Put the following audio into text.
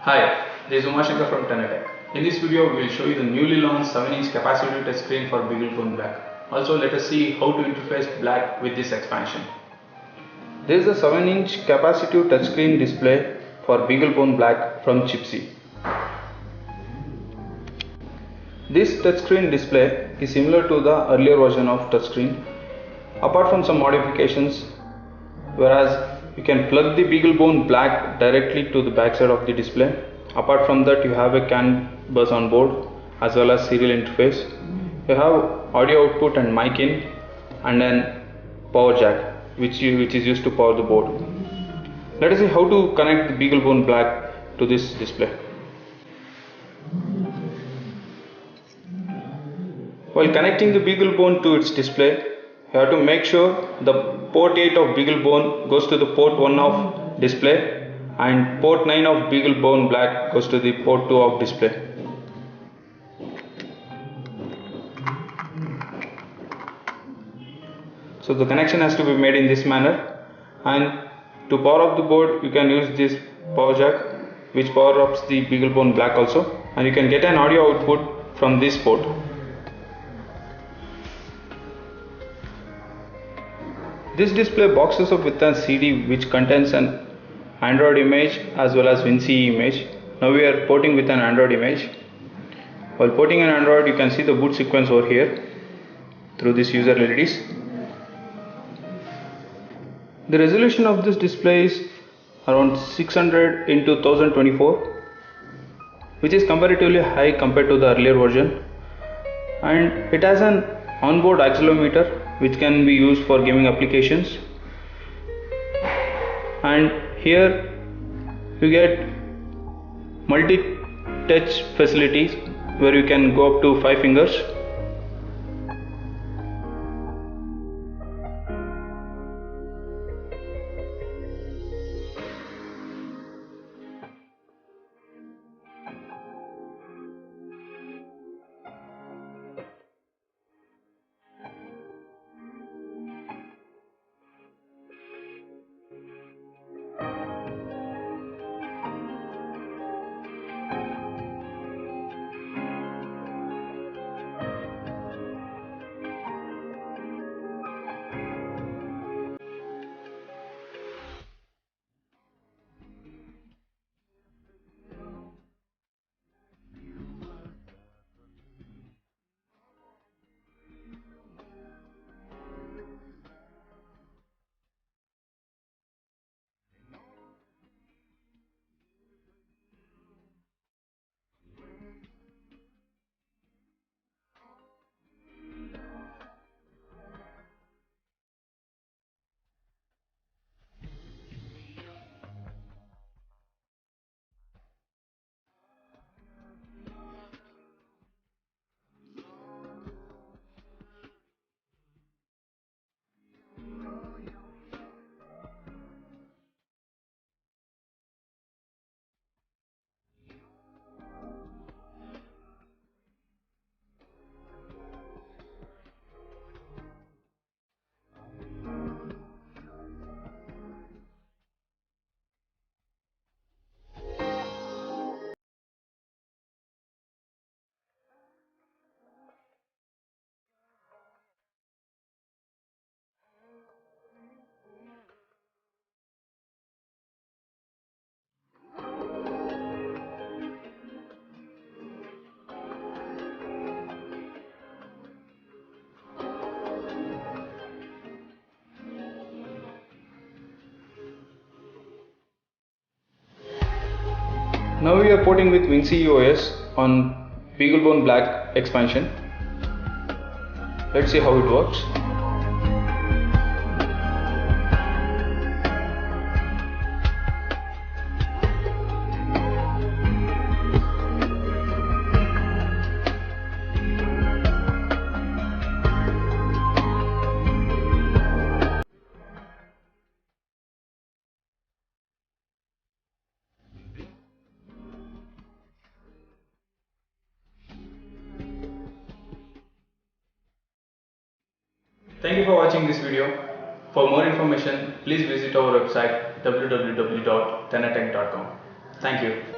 Hi, this is Umashanga from Tenet Tech. In this video, we will show you the newly launched 7-inch capacitive touchscreen for Beagle Bone Black. Also, let us see how to interface Black with this expansion. This is a 7-inch capacitive touchscreen display for Beagle Bone Black from Chipsy. This touchscreen display is similar to the earlier version of touchscreen, apart from some modifications, whereas you can plug the Beagle Bone Black directly to the backside of the display. Apart from that, you have a CAN bus on board as well as serial interface. You have audio output and mic in, and then power jack which is used to power the board. Let us see how to connect the Beagle Bone Black to this display. While connecting the Beagle Bone to its display, you have to make sure the port 8 of Beagle Bone goes to the port 1 of display, and port 9 of Beagle Bone Black goes to the port 2 of display. So the connection has to be made in this manner, and to power up the board you can use this power jack which power ups the Beagle Bone Black also, and you can get an audio output from this port. This display boxes up with a CD which contains an Android image as well as WinCE image. Now we are porting with an Android image. While porting an Android, you can see the boot sequence over here through this user LEDs. The resolution of this display is around 600 into 1024, which is comparatively high compared to the earlier version, and it has an onboard accelerometer which can be used for gaming applications, and here you get multi-touch facilities where you can go up to 5 fingers. Now we are porting with WinCE OS on Beagle Bone Black expansion. Let's see how it works. Thank you for watching this video. For more information, please visit our website www.tenetech.com. Thank you.